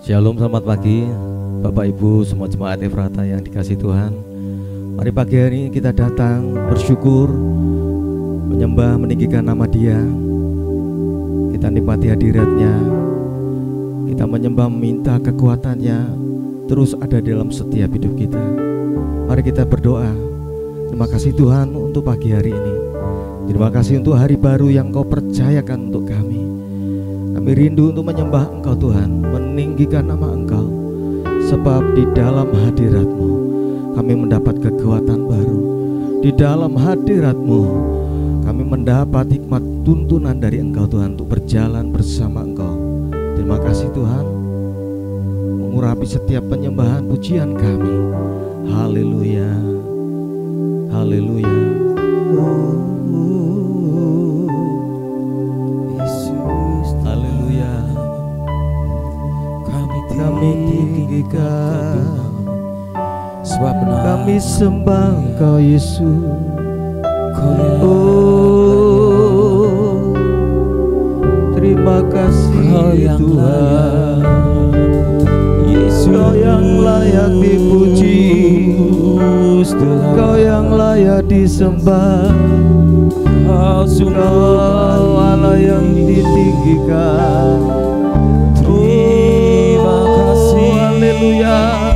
Shalom, selamat pagi Bapak Ibu semua jemaat Efrata yang dikasihi Tuhan. Mari pagi hari ini kita datang bersyukur, menyembah, meninggikan nama Dia. Kita nikmati hadirat-Nya, kita menyembah, minta kekuatan-Nya terus ada dalam setiap hidup kita. Mari kita berdoa. Terima kasih Tuhan untuk pagi hari ini. Terima kasih untuk hari baru yang Kau percayakan untuk kami. Kami rindu untuk menyembah Engkau Tuhan, meninggikan nama Engkau. Sebab di dalam hadirat-Mu kami mendapat kekuatan baru. Di dalam hadirat-Mu kami mendapat hikmat tuntunan dari Engkau Tuhan untuk berjalan bersama Engkau. Terima kasih Tuhan, mengurapi setiap penyembahan pujian kami. Haleluya, haleluya. Kami tinggikan, sebab kami sembah Engkau Yesus. Oh, terima kasih Tuhan, Kau yang layak dipuji, Kau yang layak disembah, Kau Allah yang ditinggikan. Haleluya,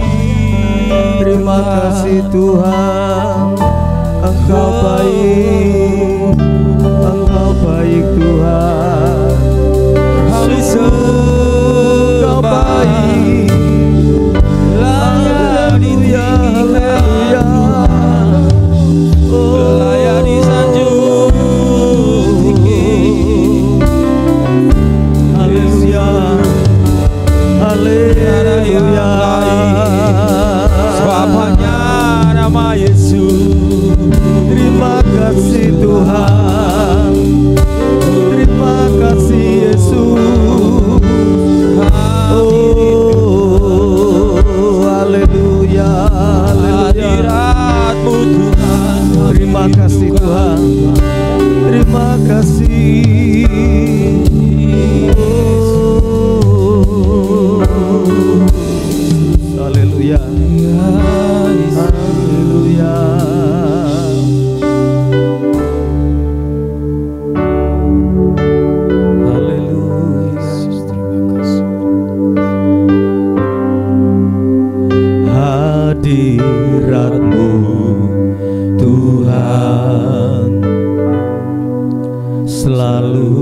terima kasih Tuhan, Engkau baik, Engkau baik Tuhan, Engkau baik. Haleluya, haleluya, layak disanjung tinggi. Haleluya, haleluya, sebab hanya nama Yesus. Terima kasih Tuhan, terima kasih Yesus. Oh, haleluya, hadirat-Mu Tuhan. Terima kasih Tuhan, terima kasih. Haleluya, haleluya. Haleluya, terima kasih. Hadirat-Mu Tuhan selalu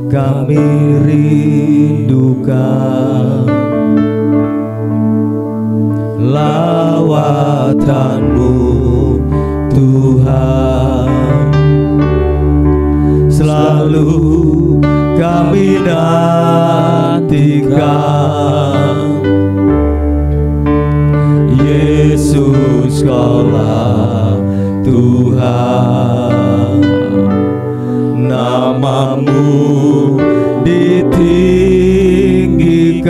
kami rindukan. Lawatan-Mu Tuhan selalu kami nantikan. Yesus Kaulah Tuhan, nama-Mu ditinggikan.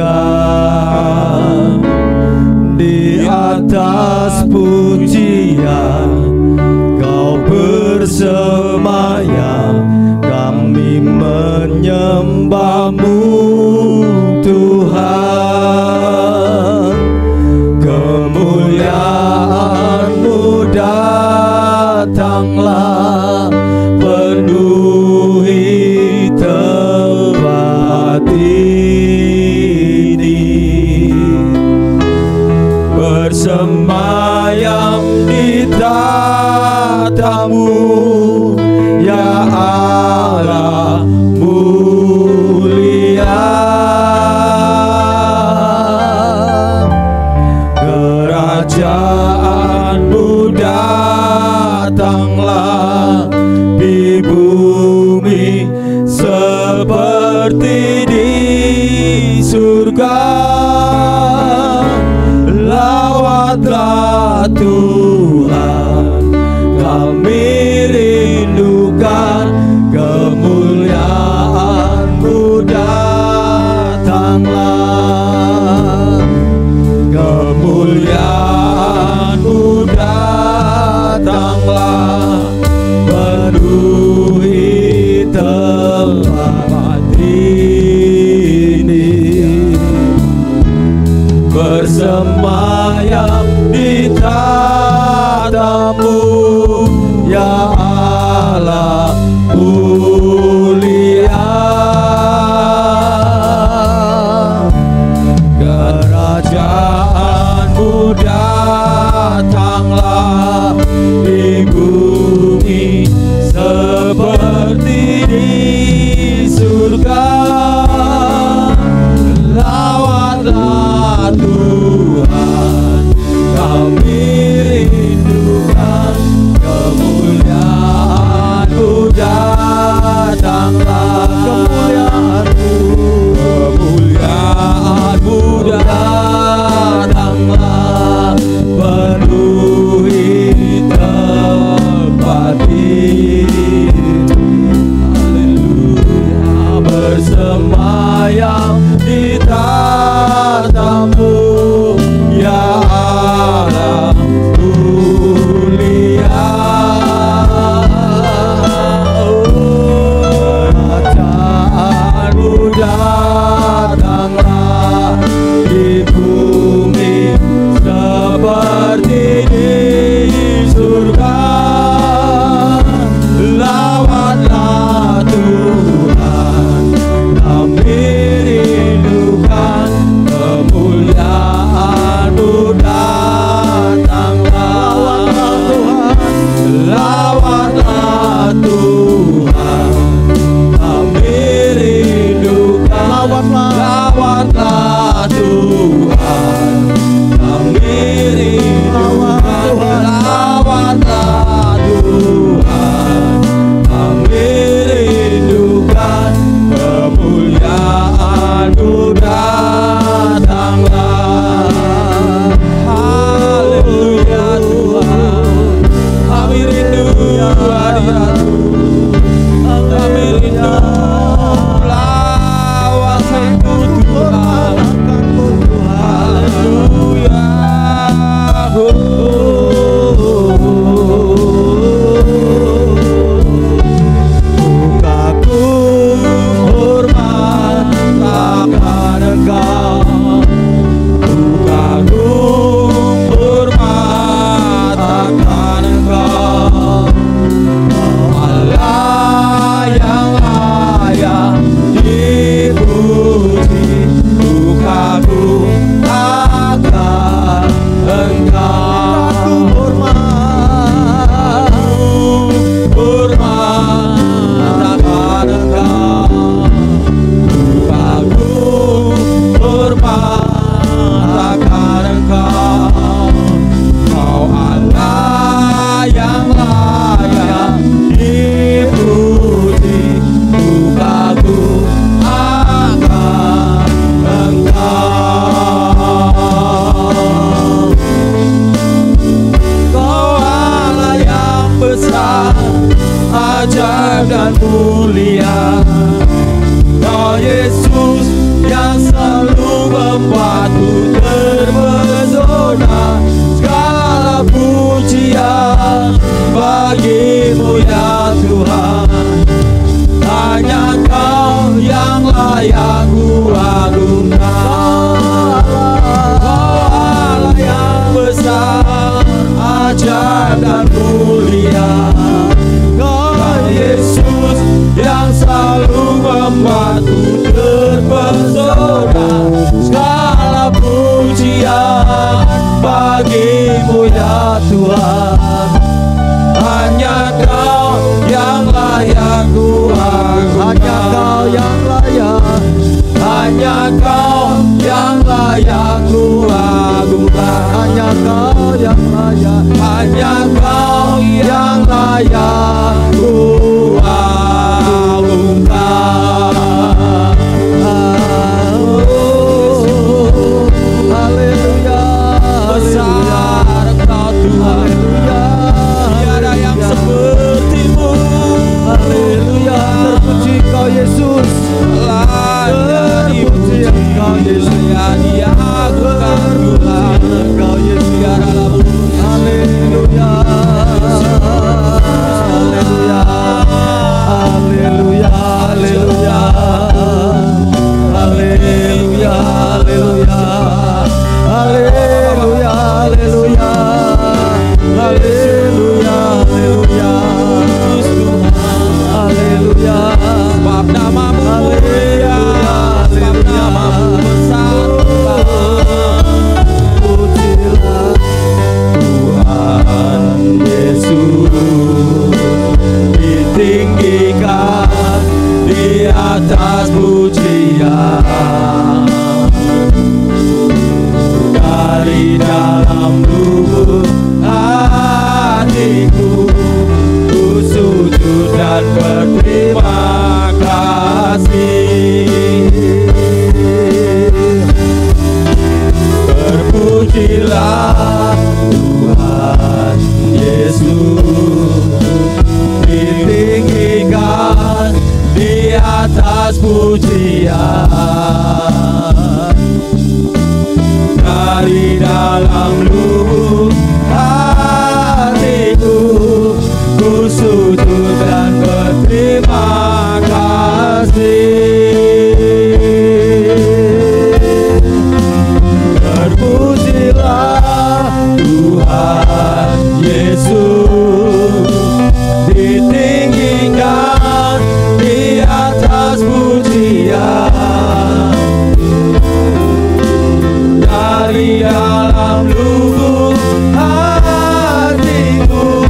Di atas pujian Kau bersemayam, kami menyembah-Mu Tuhan. Kemuliaan-Mu datanglah, penuhi tempat ini. Bersemayam di tata-Mu, ya Allah mulia. Kerajaan-Mu datanglah di bumi seperti di surga. Lawatlah Tuhan, kami rindukan. Kemuliaan-Mu datanglah, kemuliaan-Mu datanglah, penuhi tempat ini. bersemayam di tatamu, ya Allah mulia. Kerajaanmu datanglah di bumi seperti di surga. Lawatlah Tuhan, kami rindukan kemuliaan-Mu datanglah. Kemuliaan-Mu datanglah, penuhi tempat ini. Haleluya, bersemayam di tatamu, ya Allah mulia. Kerajaanmu datanglah di bumi seperti di surga. Lawatlah Tuhan, kami rindukan kemuliaan-Mu datanglah. Lawatlah Tuhan, kami rindukan. Lawatlah Tuhan, kami rindukan. Lawatlah Tuhan, kami rindukan kemuliaan-Mu datanglah. Haleluya Tuhan, kami rindu hadirat-Mu, kami rindu lawakan-Mu Tuhan. Haleluya. Kagum hormat akan Engkau, kagum hormat akan Engkau, Allah yang layak dipuji. Kagum akan Engkau, hormat akan Engkau, kagum hormat akan Engkau, Kau Allah yang layak dipuji. Kagum akan Engkau, Kau Allah yang besar, ajaib dan mulia. Kau Yesus yang selalu membuatku terpesona. Segala pujian bagi-Mu ya Tuhan, hanya Kau yang layak ku agungkan. Kau Allah yang besar, ajaib dan mulia. Kau Yesus yang selalu membuatku terpesona. Segala pujian bagi-Mu ya Tuhan, hanya Kau yang layak ku agungkan. Hanya Kau yang layak, hanya Kau yang layak ku agungkan. Hanya Kau yang layak, hanya Kau yang layak ku agungkan. Haleluya, besar Engkau Tuhan, tiada yang seperti-Mu. Haleluya, terpuji Kau Yesus, terpuji Engkau Yesus, diagungkan Tuhan Engkau Yesus. Haleluya. dari dalam lubuk hatiku, ku sujud dan berterima kasih. Terpujilah Tuhan Yesus, ditinggikan di atas pujian. Dari dalam lubuk hatiku, ku sujud dan berterima kasih. Terpujilah Tuhan Yesus, ditinggikan di atas pujian. Dari dalam lubuk hatiku,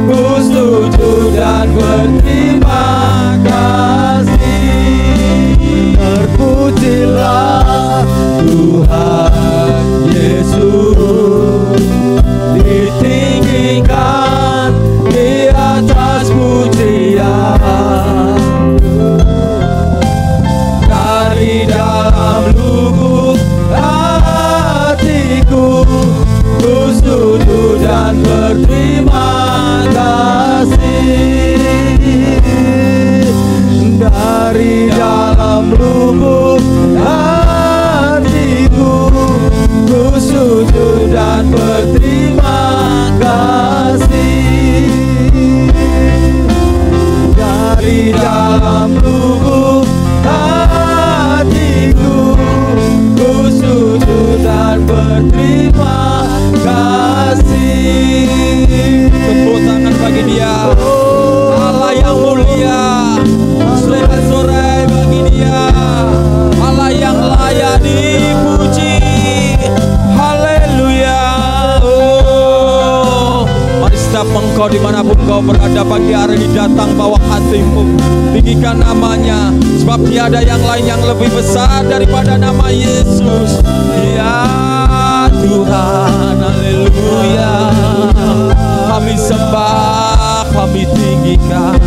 ku sujud dan berterima kasih. Terpujilah Tuhan Yesus, ditinggikan di atas pujian. Dari dalam lubuk hatiku, ku sujud dan berterima kasih. Dari dalam lubuk hatiku, ku sujud dan berterima kasih. Dari dalam lubuk hatiku, ku sujud dan berterima kasih. Tepuk tangan bagi Dia, Allah yang mulia. Sorai-sorai bagi Dia, Allah yang layak dipuji. Haleluya. Oh, mari setiap engkau dimanapun kau berada pagi hari ini, datang bawa hatimu, tinggikan namanya, sebab tiada yang lain yang lebih besar daripada nama Yesus. Ya Tuhan, haleluya. Kami sembah, kami tinggikan,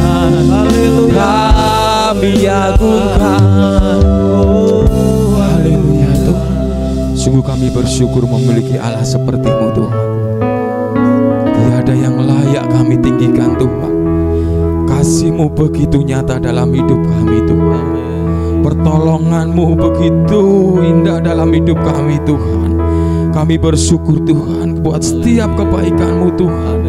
kami agungkan. Oh, haleluya Tuhan. Sungguh kami bersyukur memiliki Allah seperti-Mu Tuhan. Tiada yang layak kami tinggikan Tuhan. Kasih-Mu begitu nyata dalam hidup kami Tuhan. Pertolongan-Mu begitu indah dalam hidup kami Tuhan. Kami bersyukur Tuhan buat setiap kebaikan-Mu Tuhan.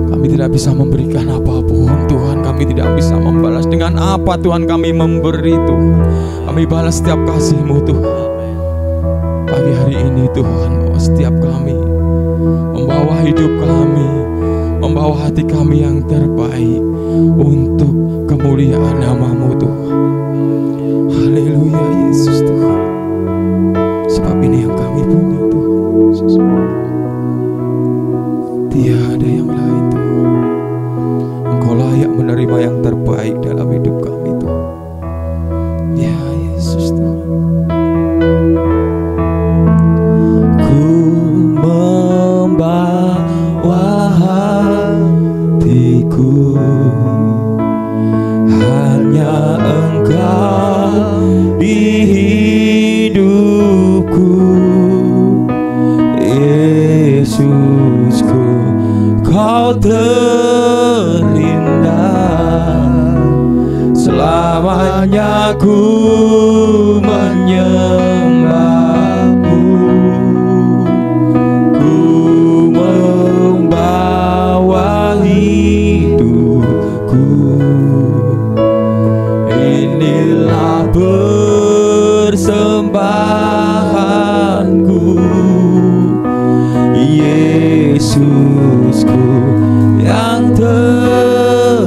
Kami tidak bisa memberikan apapun Tuhan. Kami tidak bisa membalas dengan apa Tuhan. Kami memberi Tuhan. Kami balas setiap kasih-Mu Tuhan. Pagi hari ini Tuhan, setiap kami membawa hidup kami, membawa hati kami yang terbaik untuk kemuliaan nama-Mu Tuhan. Haleluya Yesus Tuhan. Sebab ini yang kami punya Tuhan Yesus. Tiada yang lain Tuhan. Engkau layak menerima yang terbaik dalam hidup kami Tuhan. Ya Yesus Tuhan. Ku membawa hatiku, hanya Engkau di hidupku. Yesusku, Kau terindah. Selamanya ku menyembah-Mu. Ku membawa hidupku. Inilah persembahanku. Yesusku yang terindah.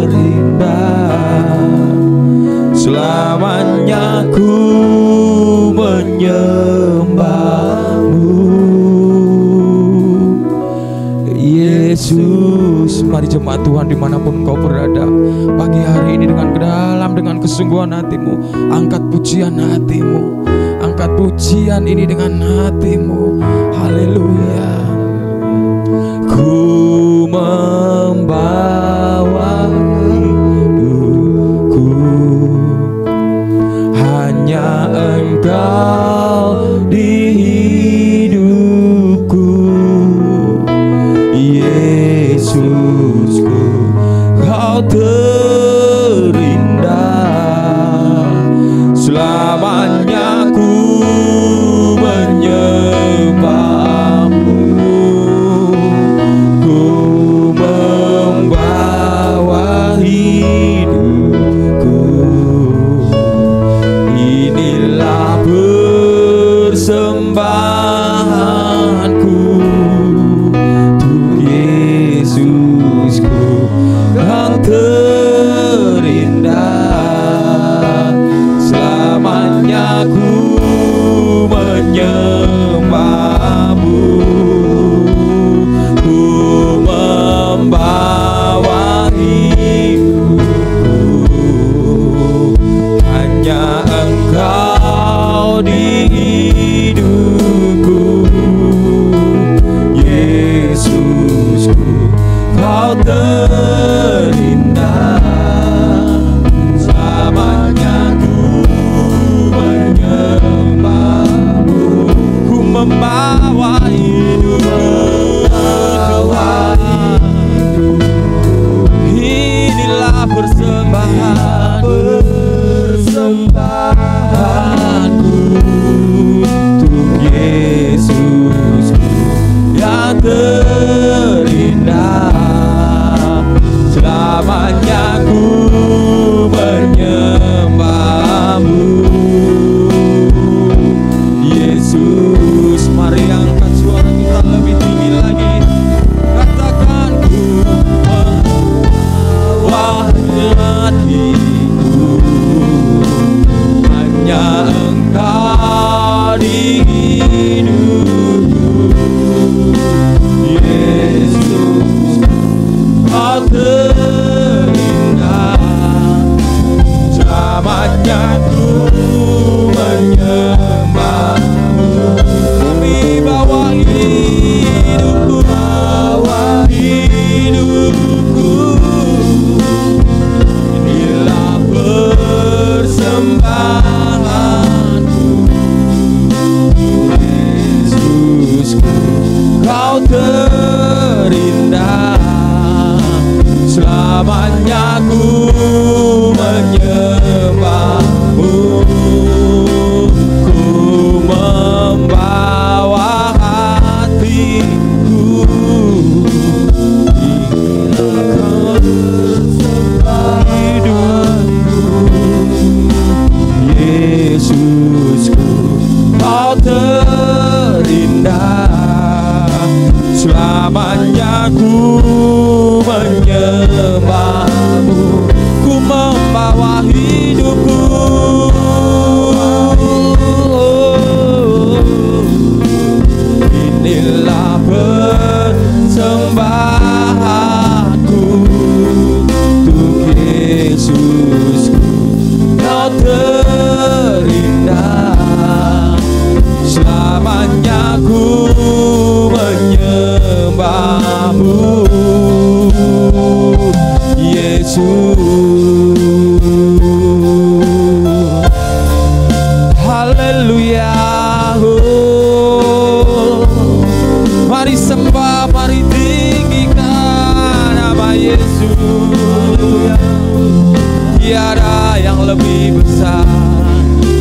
Selamanya ku menyembah-Mu. Yesus, mari jemaat Tuhan dimanapun kau berada pagi hari ini dengan dalam dengan kesungguhan hatimu, angkat pujian hatimu, angkat angkat pujian ini dengan hatimu. Haleluya. Ku membawa hidupku, hanya Engkau di hidupku. Yesusku, Kau terindah. Selamanya ku menyembahmu. Ku membawa hidupku, inilah persembahanku untuk Yesusku yang terindah. Selamanya ku menyembahmu. Ku membawa hidupku, hanya Engkau di hidupku. Yesusku, Kau terindah. Selamanya ku menyembahmu. Ku membawa hidupku, inilah persembahanku untuk Yesusku yang terindah. Selamanya ku menyembahmu. Yesus, mari angkat suara kita lebih tinggi lagi. Katakan, ku membawa hatiku, hanya Engkau di hidupku. Yesus, Kau terindah. Selamanya ku menyembahmu. Kami bawa hidupku, inilah persembahanku. Yesusku, Kau terindah. Selamanya ku menyembahmu. Ku membawa hatiku, inilah hidupku. Yesusku, Kau terindah. Selamanya ku menyembahmu. Ku membawa hidupku, inilah persembahanku untuk Yesusku. Kau terindah. Selamanya ku menyembahmu. Yesus, haleluya. Mari sembah, mari tinggikan nama Yesus. Tiada yang lebih besar,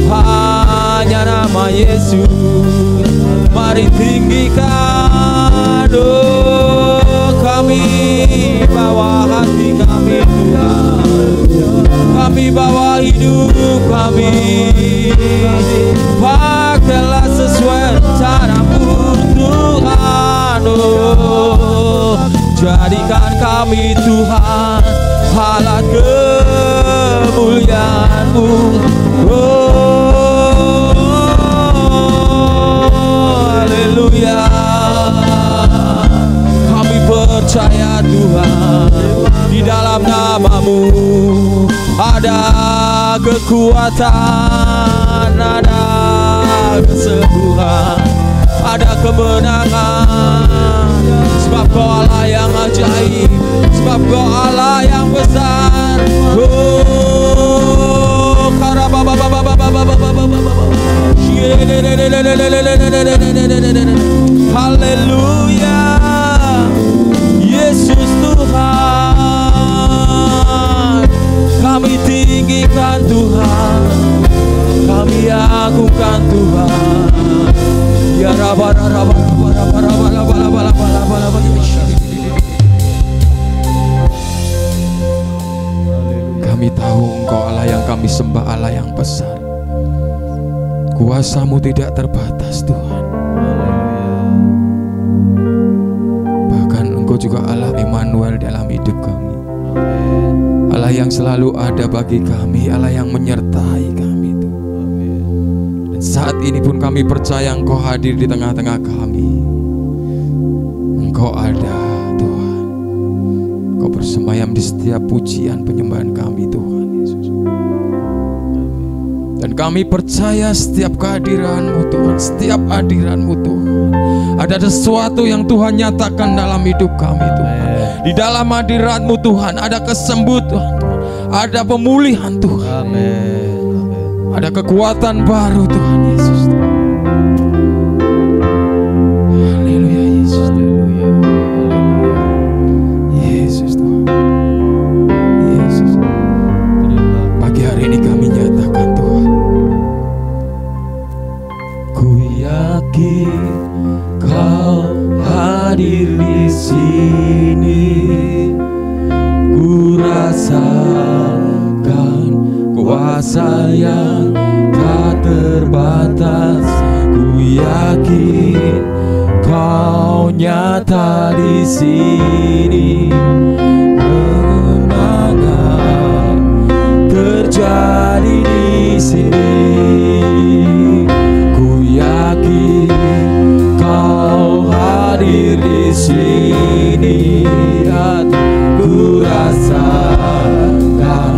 hanya nama Yesus. Mari tinggikan, oh kami bawa hati kami Tuhan. Kami bawa hidup kami, pakailah sesuai rencana-Mu Tuhan. Oh, jadikan kami Tuhan alat kemuliaan-Mu. Oh, haleluya. Kami percaya Tuhan, di dalam nama-Mu ada kekuatan, ada kesembuhan, ada kemenangan. Sebab Kau Allah yang ajaib, sebab Kau Allah yang besar. Oh, haleluya, Yesus Tuhan. Kami tinggikan Tuhan, kami agungkan Tuhan. Ya kami tahu Engkau Allah yang kami sembah, Allah yang besar. Kuasa-Mu tidak terbatas Tuhan. Bahkan Engkau juga Allah Immanuel dalam hidup kami, Allah yang selalu ada bagi kami, Allah yang menyertai kami Tuhan. Dan saat ini pun kami percaya Engkau hadir di tengah-tengah kami. Engkau ada Tuhan, Engkau bersemayam di setiap pujian penyembahan kami Tuhan Yesus. Dan kami percaya setiap kehadiran-Mu Tuhan, setiap hadiran-Mu Tuhan, ada sesuatu yang Tuhan nyatakan dalam hidup kami Tuhan. Di dalam hadirat-Mu Tuhan ada kesembuhan Tuhan, ada pemulihan Tuhan. Amin. Ada kekuatan baru Tuhan Yesus. Haleluya Yesus. Yesus Tuhan. Yesus. Pagi hari ini kami nyatakan Tuhan, ku yakin Kau hadir di sini. Ku rasakan kuasa yang tak terbatas. Ku yakin Kau nyata di sini. Kemenangan terjadi di sini. Ku yakin Kau hadir di sini. Ku rasakan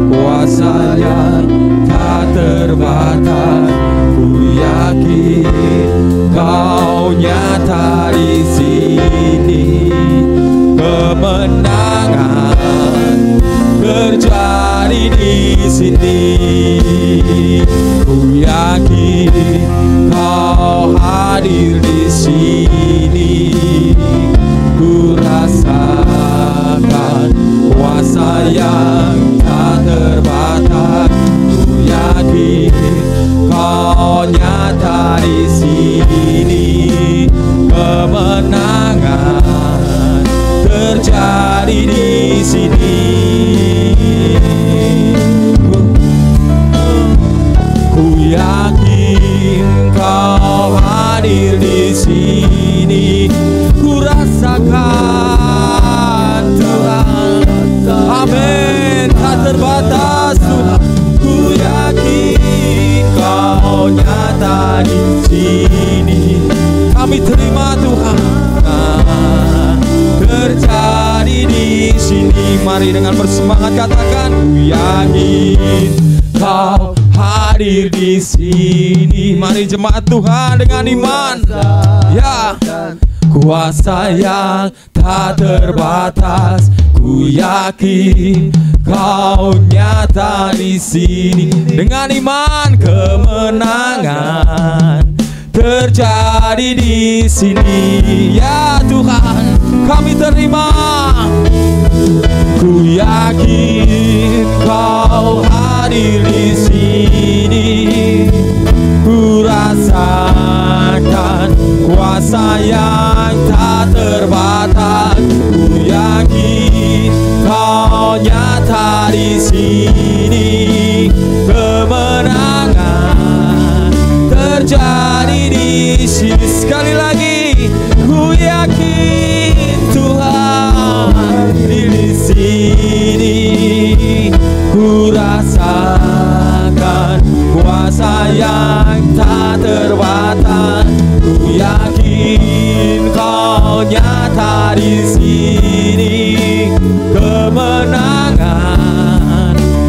kuasa yang tak terbatas. Ku yakin Kau nyata di sini. Kemenangan terjadi di sini. Ku yakin Kau hadir di sini. Ku rasakan kuasa yang tak terbatas. Ku yakin Kau nyata di sini. Kemenangan terjadi di sini. Ku yakin Kau hadir di sini. Ku rasakan Tuhan, amin, tak terbatas Tuhan. Ku yakin Kau nyata di sini. Kami terima Tuhan, terjadi di sini. Mari dengan bersemangat katakan, ku yakin Kau hadir di sini. Mari jemaat Tuhan dengan iman, ya. Kuasa yang tak terbatas. Ku yakin Kau nyata di sini. Dengan iman, kemenangan terjadi di sini. Ya Tuhan, kami terima. Ku yakin Kau hadir di sini. Ku rasakan kuasa yang tak terbatas. Ku yakin Kau nyata di sini. Kemenangan terjadi di sini. Sekali lagi, ku yakin Tuhan di sini. Ku rasakan kuasa yang tak terbatas. Ku yakin Kau nyata di sini. Kemenangan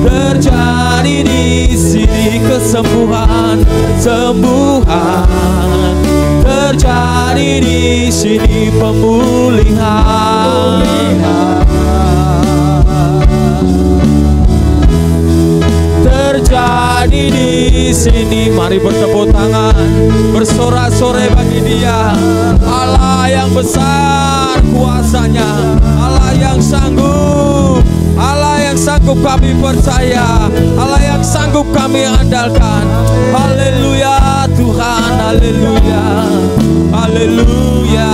terjadi di sini. kesembuhan, sembuhan terjadi di sini, pemulihan. Terjadi di sini. Mari bertepuk tangan, bersorak-sorai bagi Dia, Allah yang besar kuasanya, Allah yang sanggup, Allah yang sanggup kami percaya, Allah yang sanggup kami andalkan. Haleluya Tuhan, haleluya, haleluya.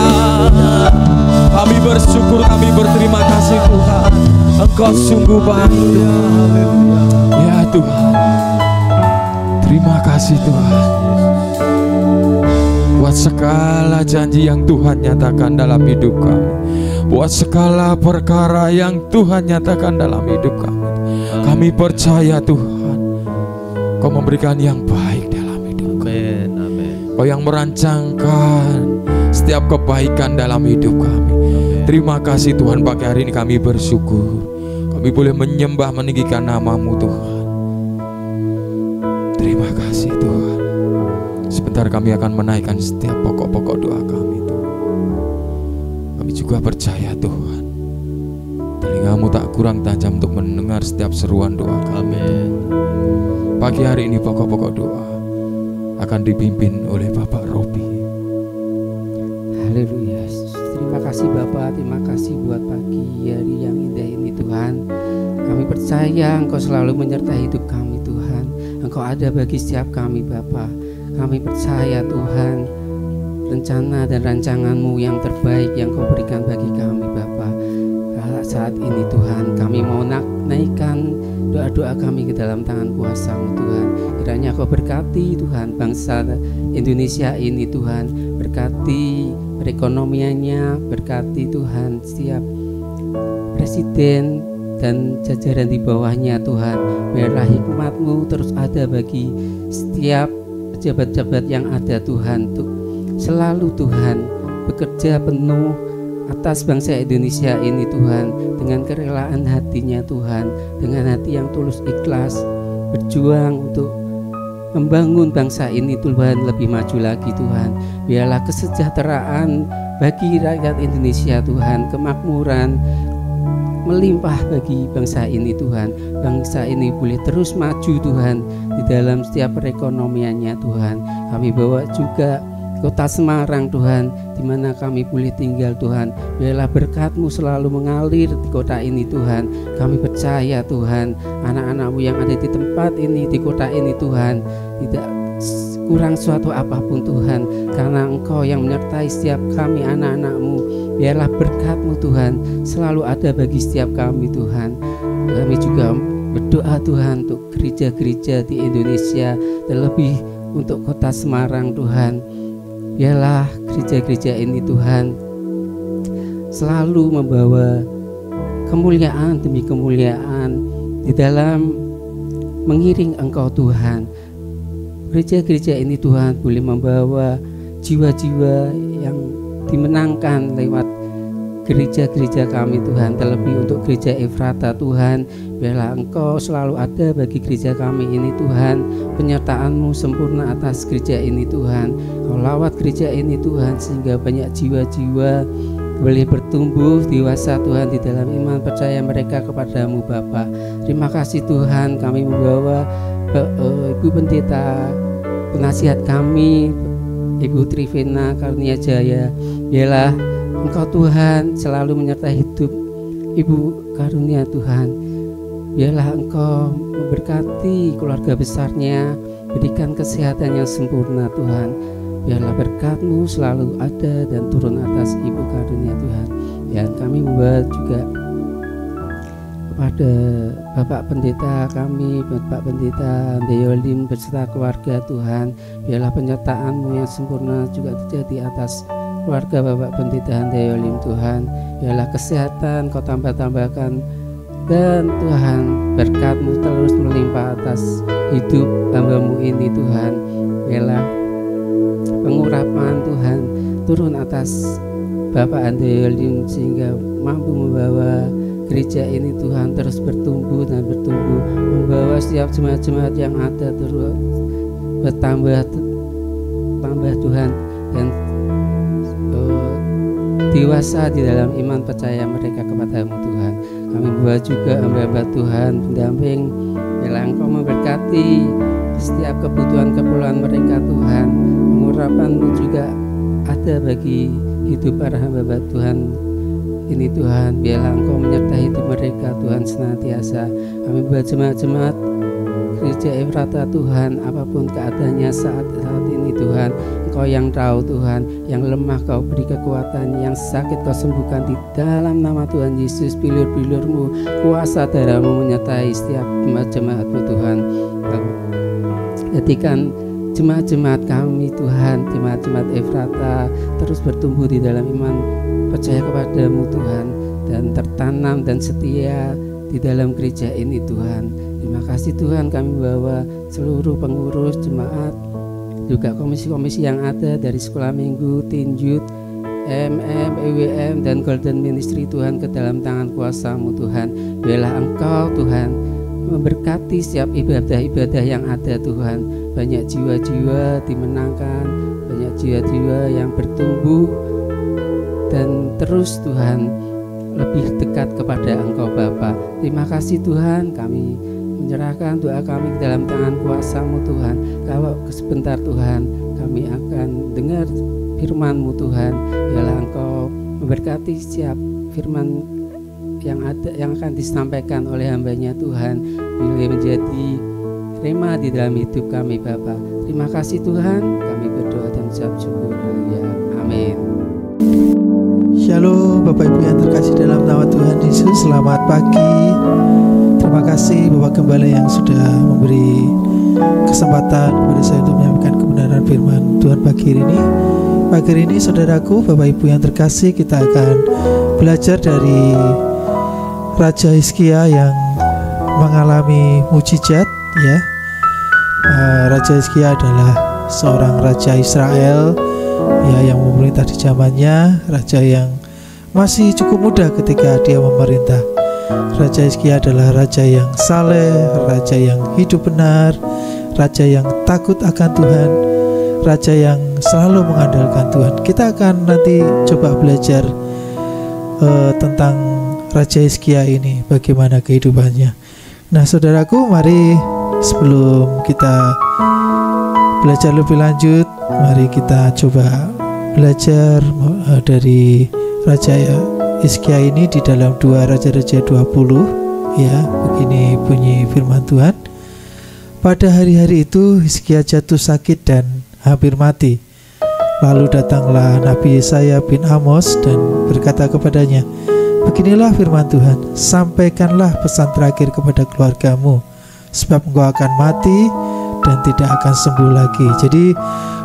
Kami bersyukur, kami berterima kasih Tuhan, Engkau sungguh baik Tuhan. Ya Tuhan, terima kasih Tuhan buat segala janji yang Tuhan nyatakan dalam hidup kami, buat segala perkara yang Tuhan nyatakan dalam hidup kami. Kami percaya Tuhan, Kau memberikan yang baik dalam hidup kami. Kau yang merancangkan setiap kebaikan dalam hidup kami. Terima kasih Tuhan, pagi hari ini kami bersyukur kami boleh menyembah meninggikan nama-Mu Tuhan. Terima kasih Tuhan. Sebentar kami akan menaikkan setiap pokok-pokok doa kami Tuhan. Kami juga percaya Tuhan, telinga-Mu tak kurang tajam untuk mendengar setiap seruan doa kami. Pagi hari ini pokok-pokok doa akan dipimpin oleh Bapak Robi. Haleluya. Terima kasih Bapak, terima kasih buat pagi hari yang indah ini Tuhan. Kami percaya Engkau selalu menyertai hidup kami Tuhan. Engkau ada bagi setiap kami Bapa. Kami percaya Tuhan, rencana dan rancangan-Mu yang terbaik yang Kau berikan bagi kami Bapa. Saat ini Tuhan, kami mau naikkan doa-doa kami ke dalam tangan kuasa-Mu Tuhan. Kiranya Kau berkati Tuhan bangsa Indonesia ini Tuhan. Berkati perekonomiannya, berkati Tuhan setiap presiden dan jajaran di bawahnya Tuhan. Biarlah hikmat-Mu terus ada bagi setiap pejabat-pejabat yang ada Tuhan. Selalu Tuhan bekerja penuh atas bangsa Indonesia ini Tuhan, dengan kerelaan hatinya Tuhan, dengan hati yang tulus ikhlas berjuang untuk membangun bangsa ini Tuhan lebih maju lagi Tuhan. Biarlah kesejahteraan bagi rakyat Indonesia Tuhan, kemakmuran melimpah bagi bangsa ini Tuhan. Bangsa ini boleh terus maju Tuhan di dalam setiap perekonomiannya Tuhan. Kami bawa juga Kota Semarang Tuhan, di mana kami boleh tinggal Tuhan. Biarlah berkat-Mu selalu mengalir di kota ini Tuhan. Kami percaya Tuhan, anak-anak-Mu yang ada di tempat ini, di kota ini Tuhan, tidak kurang suatu apapun Tuhan, karena Engkau yang menyertai setiap kami anak-anak-Mu. Biarlah berkat-Mu Tuhan selalu ada bagi setiap kami Tuhan. Kami juga berdoa Tuhan untuk gereja-gereja di Indonesia, terlebih untuk Kota Semarang Tuhan. Biarlah gereja-gereja ini Tuhan selalu membawa kemuliaan demi kemuliaan di dalam mengiring Engkau Tuhan. Gereja-gereja ini Tuhan boleh membawa jiwa-jiwa yang dimenangkan lewat gereja-gereja kami Tuhan, terlebih untuk gereja Efrata Tuhan. Biarlah Engkau selalu ada bagi gereja kami ini Tuhan. Penyertaan-Mu sempurna atas gereja ini Tuhan. Kau lawat gereja ini Tuhan sehingga banyak jiwa-jiwa boleh bertumbuh dewasa Tuhan di dalam iman percaya mereka kepada-Mu Bapa. Terima kasih Tuhan, kami membawa Ibu Pendeta penasihat kami, Ibu Trivena Karunia Jaya. Biarlah Engkau Tuhan selalu menyertai hidup Ibu Karunia Tuhan. Biarlah Engkau memberkati keluarga besarnya, berikan kesehatan yang sempurna Tuhan. Biarlah berkat-Mu selalu ada dan turun atas Ibu Karunia Tuhan. Dan kami membawa juga kepada Bapak Pendeta kami, Bapak Pendeta Deolim beserta keluarga Tuhan. Biarlah penyertaan-Mu yang sempurna juga terjadi atas keluarga Bapak Pendeta Handayolim Tuhan. Biarlah kesehatan Kau tambah-tambahkan, dan Tuhan berkat-Mu terus melimpah atas hidup hamba-Mu ini Tuhan. Biarlah pengurapan Tuhan turun atas Bapak Handayolim sehingga mampu membawa gereja ini Tuhan terus bertumbuh dan bertumbuh, membawa setiap jemaat-jemaat yang ada terus bertambah Tuhan, dan dewasa di dalam iman percaya mereka kepadamu Tuhan. Kami buat juga hamba Tuhan pendamping, bila Engkau memberkati setiap kebutuhan mereka Tuhan. Pengurapan-Mu juga ada bagi hidup para hamba Tuhan ini Tuhan. Biarlah Engkau menyertai hidup mereka Tuhan senantiasa. Kami buat jemaat-jemaat Gereja Efrata Tuhan, apapun keadaannya saat ini Tuhan, Engkau yang tahu Tuhan. Yang lemah Kau beri kekuatan, yang sakit Kau sembuhkan di dalam nama Tuhan Yesus. Bilur-bilur-Mu, kuasa darah-Mu menyertai setiap jemaat-jemaat-Mu Tuhan. Jadikan jemaat-jemaat kami Tuhan, jemaat-jemaat Efrata terus bertumbuh di dalam iman percaya kepadamu Tuhan, dan tertanam dan setia di dalam gereja ini Tuhan. Terima kasih Tuhan, kami bawa seluruh pengurus jemaat, juga komisi-komisi yang ada dari sekolah minggu, tinjut, EWM dan Golden Ministry Tuhan ke dalam tangan kuasa-Mu Tuhan. Biarlah Engkau Tuhan memberkati setiap ibadah-ibadah yang ada Tuhan. Banyak jiwa-jiwa dimenangkan, banyak jiwa-jiwa yang bertumbuh, dan terus Tuhan lebih dekat kepada Engkau Bapa. Terima kasih Tuhan, kami menyerahkan doa kami ke dalam tangan kuasa-Mu Tuhan. Kalau sebentar Tuhan kami akan dengar firman-Mu Tuhan. Biarlah Engkau memberkati setiap firman yang akan disampaikan oleh hamba-Nya Tuhan, boleh menjadi rema di dalam hidup kami Bapa. Terima kasih Tuhan, kami berdoa dan ucap syukur. Haleluya. Amin. Shalom Bapak Ibu yang terkasih dalam nama Tuhan Yesus. Selamat pagi. Terima kasih Bapak Gembala yang sudah memberi kesempatan kepada saya untuk menyampaikan kebenaran firman Tuhan pagi ini. Pagi ini saudaraku, Bapak Ibu yang terkasih, kita akan belajar dari Raja Hizkia yang mengalami mujizat ya. Raja Hizkia adalah seorang raja Israel ya, yang memerintah di zamannya, raja yang masih cukup muda ketika dia memerintah. Raja Hizkia adalah raja yang saleh, raja yang hidup benar, raja yang takut akan Tuhan, raja yang selalu mengandalkan Tuhan. Kita akan nanti coba belajar tentang Raja Hizkia ini, bagaimana kehidupannya. Nah saudaraku, mari sebelum kita belajar lebih lanjut, mari kita coba belajar dari Raja Hizkia ini di dalam 2 Raja-Raja 20 ya. Begini bunyi firman Tuhan. Pada hari-hari itu Hizkia jatuh sakit dan hampir mati. Lalu datanglah Nabi Yesaya bin Amos dan berkata kepadanya, beginilah firman Tuhan, sampaikanlah pesan terakhir kepada keluargamu, sebab engkau akan mati dan tidak akan sembuh lagi. Jadi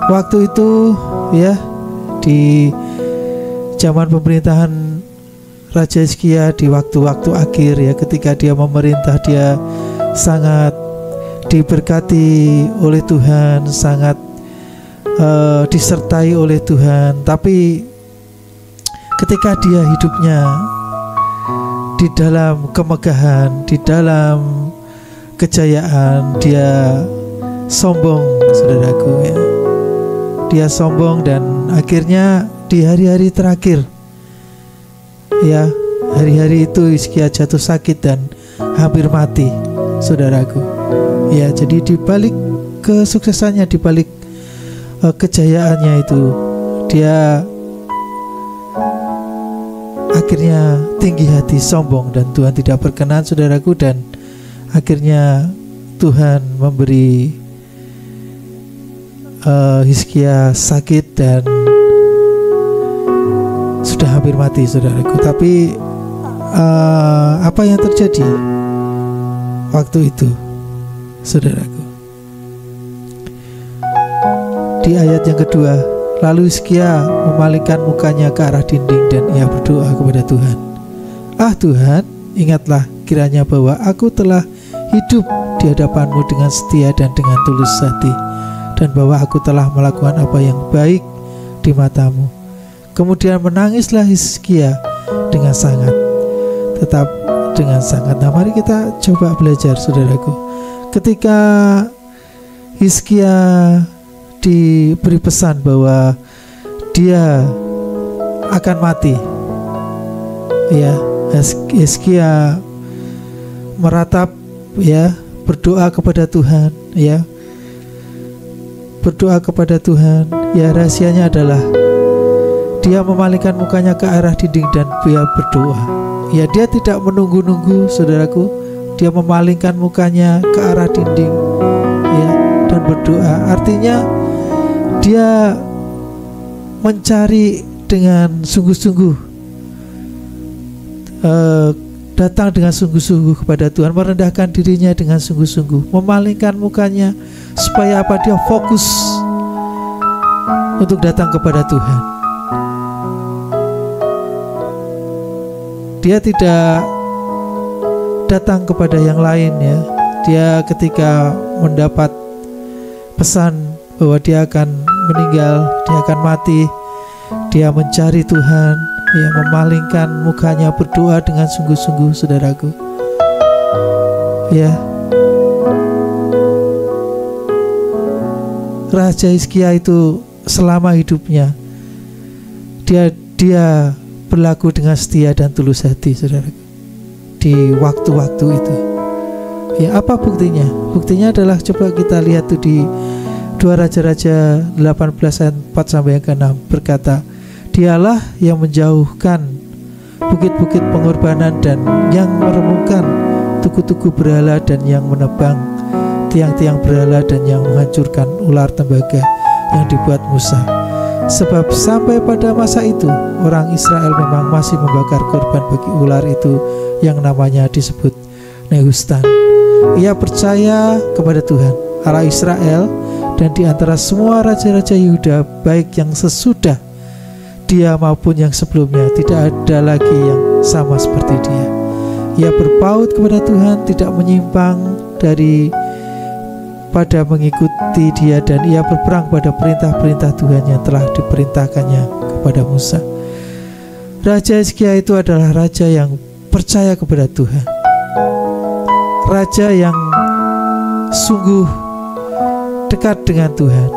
waktu itu ya, di zaman pemerintahan Raja Hizkia, di waktu-waktu akhir ya, ketika dia memerintah, dia sangat diberkati oleh Tuhan, sangat disertai oleh Tuhan. Tapi ketika dia hidupnya di dalam kemegahan, di dalam kejayaan, dia sombong saudaraku ya. Dia sombong dan akhirnya di hari-hari terakhir ya, hari-hari itu Hizkia jatuh sakit dan hampir mati saudaraku ya. Jadi di balik kesuksesannya, di balik kejayaannya itu, dia akhirnya tinggi hati, sombong, dan Tuhan tidak berkenan saudaraku. Dan akhirnya Tuhan memberi Hizkia sakit dan sudah hampir mati saudaraku. Tapi apa yang terjadi waktu itu saudaraku? Di ayat yang kedua, lalu Hizkia memalingkan mukanya ke arah dinding dan ia berdoa kepada Tuhan. Ah Tuhan, ingatlah kiranya bahwa aku telah hidup di hadapan-Mu dengan setia dan dengan tulus hati, dan bahwa aku telah melakukan apa yang baik di mata-Mu. Kemudian menangislah Hizkia dengan sangat, tetap dengan sangat. Nah mari kita coba belajar saudaraku. Ketika Hizkia diberi pesan bahwa dia akan mati. Ya, Hizkia meratap, ya, berdoa kepada Tuhan, ya. Berdoa kepada Tuhan. Ya, rahasianya adalah dia memalingkan mukanya ke arah dinding dan dia berdoa. Ya, dia tidak menunggu-nunggu, saudaraku. Dia memalingkan mukanya ke arah dinding, ya, dan berdoa. Artinya dia mencari dengan sungguh-sungguh, datang dengan sungguh-sungguh kepada Tuhan, merendahkan dirinya dengan sungguh-sungguh, memalingkan mukanya supaya apa? Dia fokus untuk datang kepada Tuhan. Dia tidak datang kepada yang lain, ya. Dia ketika mendapat pesan bahwa dia akan meninggal, dia akan mati, dia mencari Tuhan, ya, memalingkan mukanya, berdoa dengan sungguh-sungguh, saudaraku. Ya, Raja Hizkia itu selama hidupnya dia berlaku dengan setia dan tulus hati, saudaraku, di waktu-waktu itu. Ya, apa buktinya? Buktinya adalah coba kita lihat tuh di 2 Raja-Raja 18 ayat 4 sampai yang ke-6 berkata, Dialah yang menjauhkan bukit-bukit pengorbanan dan yang meremukkan tugu-tugu berhala dan yang menebang tiang-tiang berhala dan yang menghancurkan ular tembaga yang dibuat Musa. Sebab sampai pada masa itu orang Israel memang masih membakar korban bagi ular itu yang namanya disebut Nehustan. Ia percaya kepada Tuhan Allah Israel, dan di antara semua raja-raja Yehuda, baik yang sesudah dia maupun yang sebelumnya, tidak ada lagi yang sama seperti dia. Ia berpaut kepada Tuhan, tidak menyimpang pada mengikuti dia, dan ia berperang pada perintah-perintah Tuhan yang telah diperintahkannya kepada Musa. Raja Hizkia itu adalah raja yang percaya kepada Tuhan, raja yang sungguh dekat dengan Tuhan.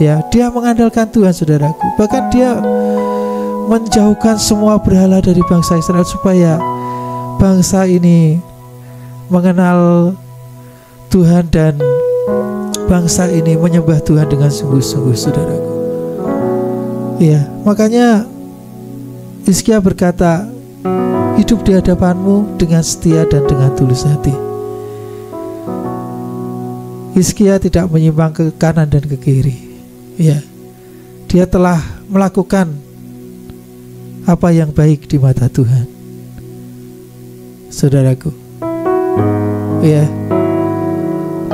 Ya, dia mengandalkan Tuhan, saudaraku. Bahkan dia menjauhkan semua berhala dari bangsa Israel supaya bangsa ini mengenal Tuhan dan bangsa ini menyembah Tuhan dengan sungguh-sungguh, saudaraku. Ya, makanya Hizkia berkata, hidup di hadapanmu dengan setia dan dengan tulus hati. Hizkia tidak menyimpang ke kanan dan ke kiri. Ya, dia telah melakukan apa yang baik di mata Tuhan, saudaraku. Ya,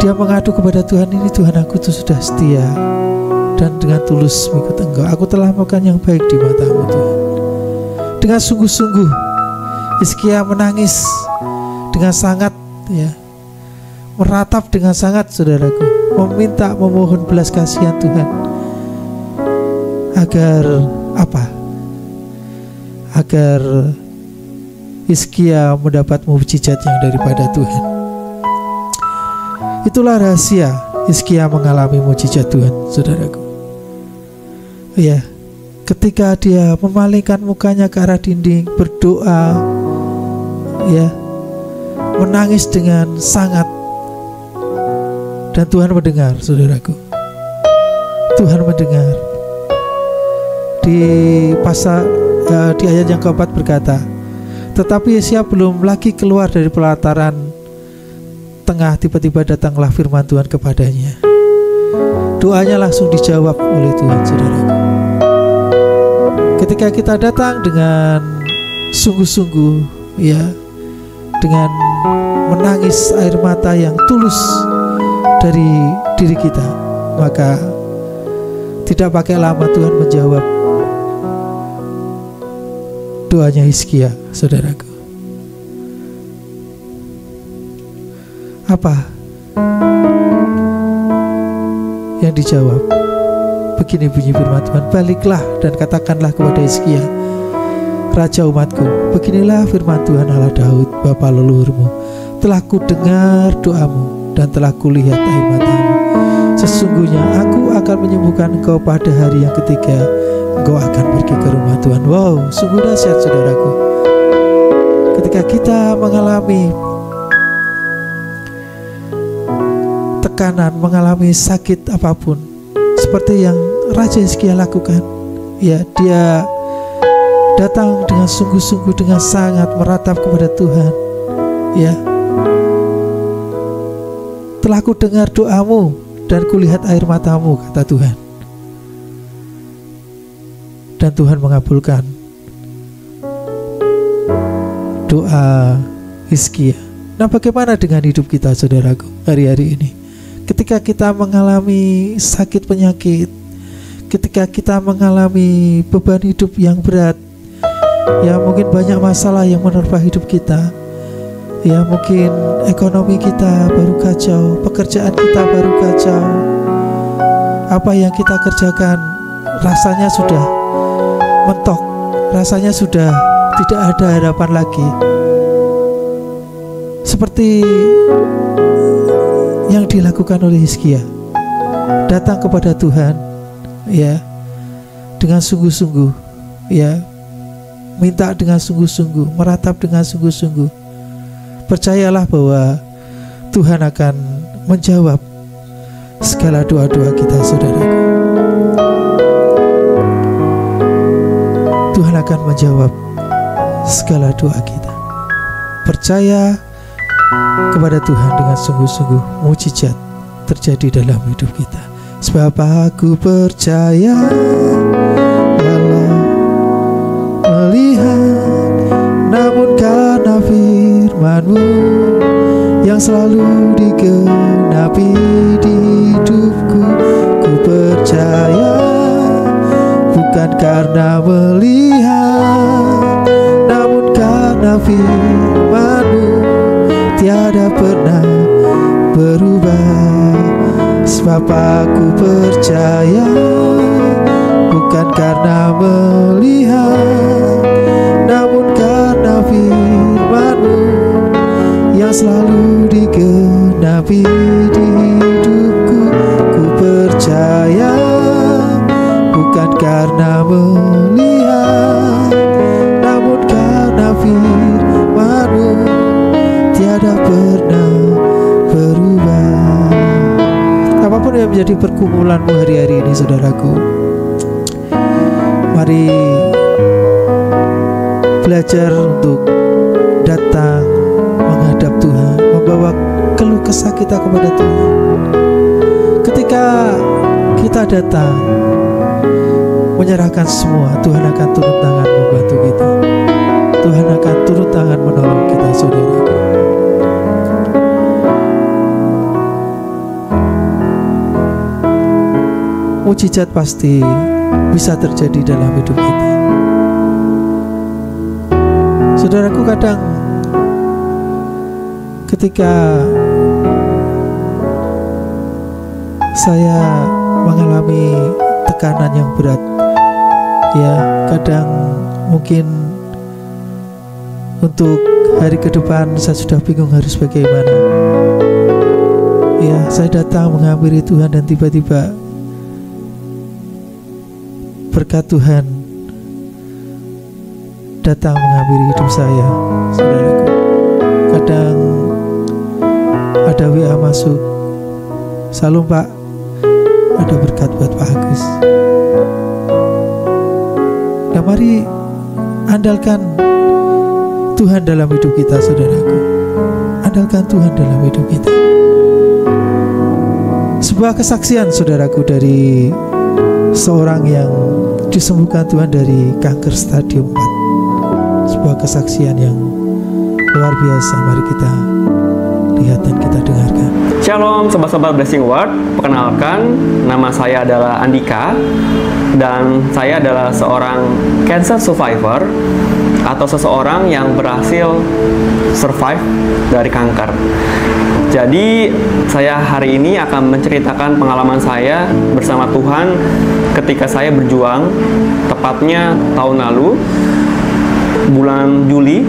dia mengadu kepada Tuhan, ini Tuhan, aku tuh sudah setia dan dengan tulus mengikut Engkau. Aku telah melakukan yang baik di mata-Mu, Tuhan. Dengan sungguh-sungguh Hizkia menangis dengan sangat, ya, meratap dengan sangat, saudaraku, meminta, memohon belas kasihan Tuhan agar apa? Agar Hizkia mendapat mukjizat yang daripada Tuhan. Itulah rahasia Hizkia mengalami mukjizat Tuhan, saudaraku. Ya, ketika dia memalingkan mukanya ke arah dinding, berdoa, ya, menangis dengan sangat, dan Tuhan mendengar, saudaraku. Tuhan mendengar. Di ayat yang keempat berkata, tetapi Hizkia belum lagi keluar dari pelataran tengah, tiba-tiba datanglah firman Tuhan kepadanya. Doanya langsung dijawab oleh Tuhan, saudaraku. Ketika kita datang dengan sungguh-sungguh, ya, dengan menangis air mata yang tulus dari diri kita, maka tidak pakai lama Tuhan menjawab doanya Hizkia, saudaraku. Apa yang dijawab? Begini bunyi firman Tuhan, baliklah dan katakanlah kepada Hizkia, raja umatku, beginilah firman Tuhan Allah Daud, bapa leluhurmu, telah ku dengar doamu dan telah kulihat air matamu. Sesungguhnya aku akan menyembuhkan engkau pada hari yang ketiga, engkau akan pergi ke rumah Tuhan. Wow, sungguh dahsyat saudaraku. Ketika kita mengalami tekanan, mengalami sakit apapun, seperti yang Raja Hizkia lakukan, ya, dia datang dengan sungguh-sungguh, dengan sangat meratap kepada Tuhan. Ya, telah ku dengar doamu dan kulihat air matamu, kata Tuhan. Dan Tuhan mengabulkan doa Hizkia. Nah, bagaimana dengan hidup kita, saudaraku, hari-hari ini? Ketika kita mengalami sakit penyakit, ketika kita mengalami beban hidup yang berat, ya mungkin banyak masalah yang menerpa hidup kita, ya mungkin ekonomi kita baru kacau, pekerjaan kita baru kacau, apa yang kita kerjakan rasanya sudah mentok, rasanya sudah tidak ada harapan lagi. Seperti yang dilakukan oleh Hizkia, datang kepada Tuhan, ya, dengan sungguh-sungguh, ya, minta dengan sungguh-sungguh, meratap dengan sungguh-sungguh. Percayalah bahwa Tuhan akan menjawab segala doa-doa kita, saudaraku. Tuhan akan menjawab segala doa kita. Percaya kepada Tuhan dengan sungguh-sungguh, mukjizat terjadi dalam hidup kita. Sebab aku percaya walau melihat, namun karena firman-Mu yang selalu digenapi di hidupku, ku percaya bukan karena melihat, namun karena firman-Mu tiada pernah berubah. Sebab aku percaya bukan karena melihat, namun karena firman-Mu yang selalu digenapi di hidupku. Ku percaya bukan karena melihat, namun karena firman-Mu tiada pernah berubah. Apapun yang menjadi pergumulanmu hari-hari ini, saudaraku, mari belajar untuk datang menghadap Tuhan, membawa keluh kesah kita kepada Tuhan. Ketika kita datang menyerahkan semua, Tuhan akan turun tangan membantu kita. Tuhan akan turun tangan menolong kita, saudara. Mukjizat pasti bisa terjadi dalam hidup kita. Saudaraku, kadang ketika saya mengalami tekanan yang berat, ya kadang mungkin untuk hari ke depan saya sudah bingung harus bagaimana. Ya, saya datang menghampiri Tuhan dan tiba-tiba berkat Tuhan datang menghampiri hidup saya, saudaraku. Kadang ada WA masuk, "Salam Pak, ada berkat buat Pak Agus." Nah, mari andalkan Tuhan dalam hidup kita, saudaraku. Andalkan Tuhan dalam hidup kita. Sebuah kesaksian, saudaraku, dari seorang yang disembuhkan Tuhan dari kanker stadium 4. Sebuah kesaksian yang luar biasa. Mari kita lihat dan kita dengarkan. Shalom sobat-sobat Blessing Word. Perkenalkan, nama saya adalah Andika dan saya adalah seorang cancer survivor atau seseorang yang berhasil survive dari kanker. Jadi saya hari ini akan menceritakan pengalaman saya bersama Tuhan ketika saya berjuang, tepatnya tahun lalu, bulan Juli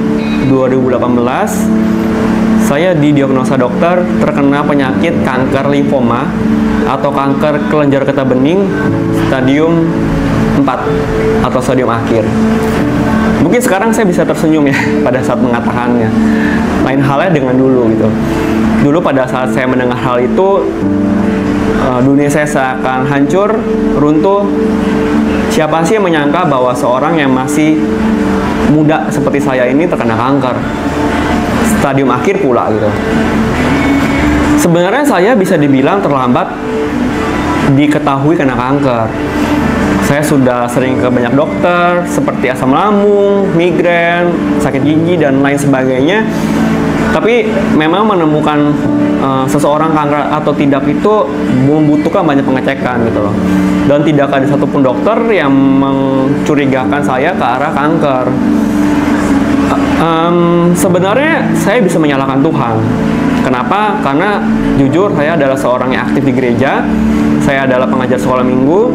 2018, saya didiagnosa dokter terkena penyakit kanker limfoma atau kanker kelenjar getah bening stadium 4 atau stadium akhir. Mungkin sekarang saya bisa tersenyum ya pada saat mengatakannya. Lain halnya dengan dulu gitu. Dulu pada saat saya mendengar hal itu, dunia saya seakan hancur, runtuh. Siapa sih yang menyangka bahwa seorang yang masih muda seperti saya ini terkena kanker stadium akhir pula gitu. Sebenarnya saya bisa dibilang terlambat diketahui kena kanker. Saya sudah sering ke banyak dokter seperti asam lambung, migrain, sakit gigi, dan lain sebagainya. Tapi memang menemukan seseorang kanker atau tidak itu membutuhkan banyak pengecekan gitu loh. Dan tidak ada satupun dokter yang mencurigakan saya ke arah kanker. Sebenarnya saya bisa menyalahkan Tuhan. Kenapa? Karena jujur saya adalah seorang yang aktif di gereja. Saya adalah pengajar sekolah minggu.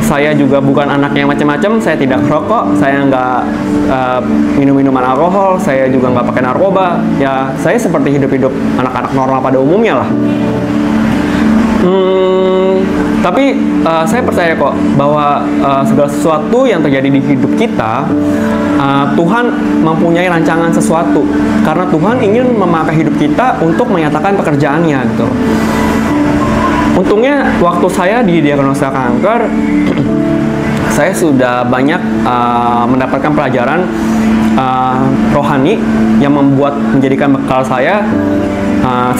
Saya juga bukan anak yang macam-macam. Saya tidak merokok, saya nggak minum minuman alkohol, saya juga nggak pakai narkoba. Ya, saya seperti hidup-hidup anak-anak normal pada umumnya lah. Tapi saya percaya kok bahwa segala sesuatu yang terjadi di hidup kita, Tuhan mempunyai rancangan sesuatu. Karena Tuhan ingin memakai hidup kita untuk menyatakan pekerjaannya gitu. Untungnya waktu saya didiagnosa kanker, saya sudah banyak mendapatkan pelajaran rohani yang menjadikan bekal saya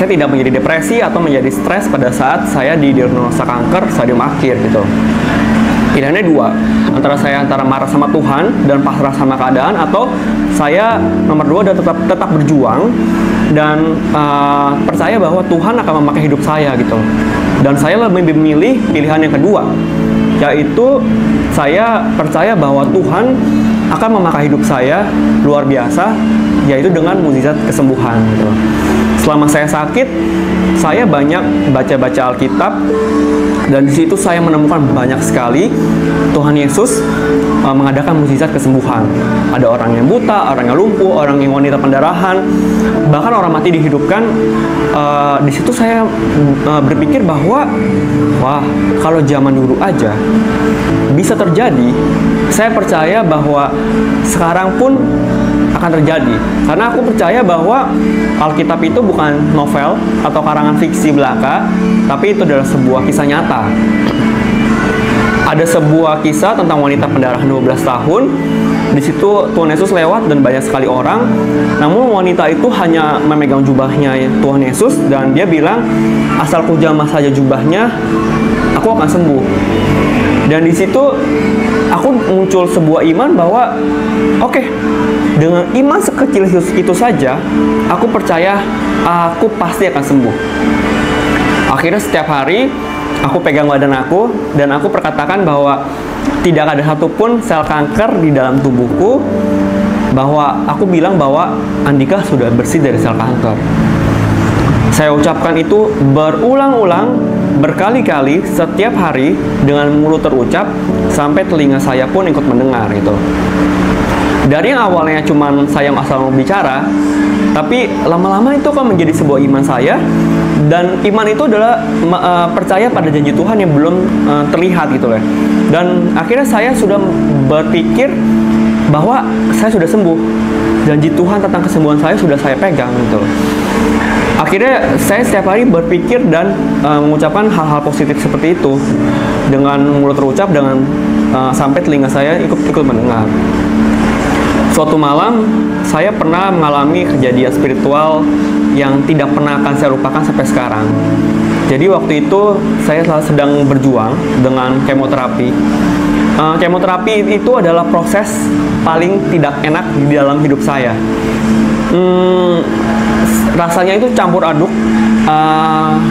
tidak menjadi depresi atau menjadi stres pada saat saya didiagnosa kanker stadium akhir gitu. Pilihannya dua, antara marah sama Tuhan dan pasrah sama keadaan, atau saya nomor dua dan tetap berjuang dan percaya bahwa Tuhan akan memakai hidup saya gitu. Dan saya lebih memilih pilihan yang kedua, yaitu saya percaya bahwa Tuhan akan memakai hidup saya luar biasa, yaitu dengan mukjizat kesembuhan gitu. Selama saya sakit, saya banyak baca-baca Alkitab, dan di situ saya menemukan banyak sekali Tuhan Yesus mengadakan mukjizat kesembuhan. Ada orang yang buta, orang yang lumpuh, orang yang wanita pendarahan, bahkan orang mati dihidupkan. Di situ saya berpikir bahwa, wah, kalau zaman dulu aja bisa terjadi, saya percaya bahwa sekarang pun akan terjadi. Karena aku percaya bahwa Alkitab itu bukan novel atau karangan fiksi belaka, tapi itu adalah sebuah kisah nyata. Ada sebuah kisah tentang wanita pendarahan 12 tahun. Di situ Tuhan Yesus lewat dan banyak sekali orang. Namun wanita itu hanya memegang jubahnya Tuhan Yesus dan dia bilang, asal ku jamah saja jubahnya, aku akan sembuh. Dan di situ aku muncul sebuah iman bahwa oke, dengan iman sekecil itu saja, aku percaya aku pasti akan sembuh. Akhirnya setiap hari aku pegang badan aku dan aku perkatakan bahwa tidak ada satupun sel kanker di dalam tubuhku, bahwa aku bilang bahwa Andika sudah bersih dari sel kanker. Saya ucapkan itu berulang-ulang, berkali-kali, setiap hari dengan mulut terucap sampai telinga saya pun ikut mendengar gitu. Dari yang awalnya cuman saya asal bicara, tapi lama-lama itu kan menjadi sebuah iman saya, dan iman itu adalah percaya pada janji Tuhan yang belum terlihat gitu loh. Dan akhirnya saya sudah berpikir bahwa saya sudah sembuh. Janji Tuhan tentang kesembuhan saya sudah saya pegang gitu loh. Akhirnya saya setiap hari berpikir dan mengucapkan hal-hal positif seperti itu dengan mulut terucap, dengan sampai telinga saya ikut mendengar. Suatu malam saya pernah mengalami kejadian spiritual yang tidak pernah akan saya lupakan sampai sekarang. Jadi waktu itu saya sedang berjuang dengan kemoterapi. Kemoterapi itu adalah proses paling tidak enak di dalam hidup saya. Rasanya itu campur aduk,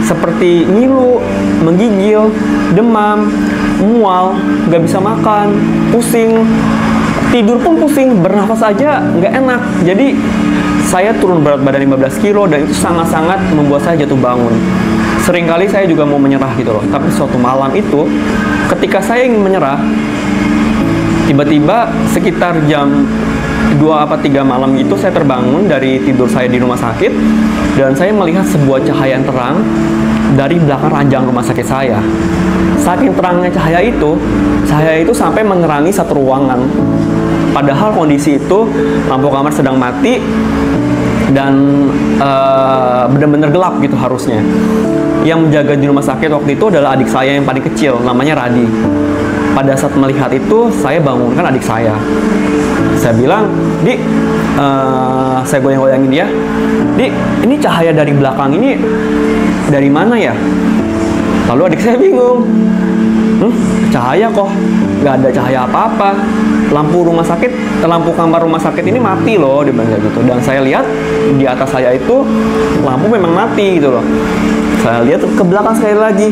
seperti ngilu, menggigil, demam, mual, nggak bisa makan, pusing, tidur pun pusing, bernafas aja nggak enak. Jadi saya turun berat badan 15 kilo dan itu sangat-sangat membuat saya jatuh bangun. Seringkali saya juga mau menyerah gitu loh. Tapi suatu malam itu, ketika saya ingin menyerah, tiba-tiba sekitar jam 2-3 malam itu saya terbangun dari tidur saya di rumah sakit dan saya melihat sebuah cahaya yang terang dari belakang ranjang rumah sakit saya. Saking terangnya cahaya itu sampai menerangi satu ruangan. Padahal kondisi itu lampu kamar sedang mati dan benar-benar gelap gitu harusnya. Yang menjaga di rumah sakit waktu itu adalah adik saya yang paling kecil, namanya Radi. Pada saat melihat itu, saya bangunkan adik saya. Saya bilang, "Dik," saya goyang-goyangin dia, "Dik, ini cahaya dari belakang ini dari mana ya?" Lalu adik saya bingung. Cahaya kok? Gak ada cahaya apa-apa. Lampu kamar rumah sakit ini mati loh, dia bilang gitu. Dan saya lihat di atas saya itu lampu memang mati gitu loh. Saya lihat ke belakang sekali lagi,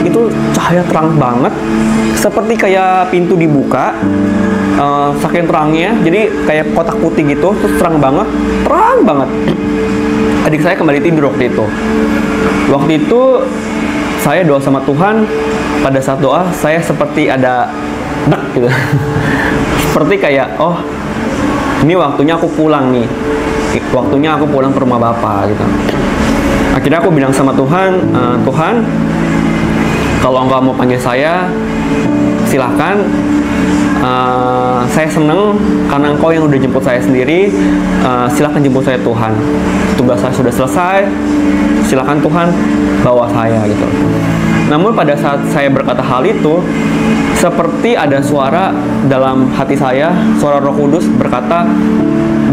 itu cahaya terang banget, seperti kayak pintu dibuka, saking terangnya, jadi kayak kotak putih gitu, terus terang banget. Adik saya kembali tidur waktu itu. Waktu itu saya doa sama Tuhan. Pada saat doa saya seperti ada gitu. Seperti kayak, oh ini waktunya aku pulang nih, waktunya aku pulang ke rumah Bapak gitu. Akhirnya aku bilang sama Tuhan, Tuhan, kalau Engkau mau panggil saya, silahkan. Saya seneng karena Engkau yang udah jemput saya sendiri. Silahkan jemput saya Tuhan. Tugas saya sudah selesai. Silahkan Tuhan bawa saya gitu. Namun pada saat saya berkata hal itu, seperti ada suara dalam hati saya, suara Roh Kudus berkata,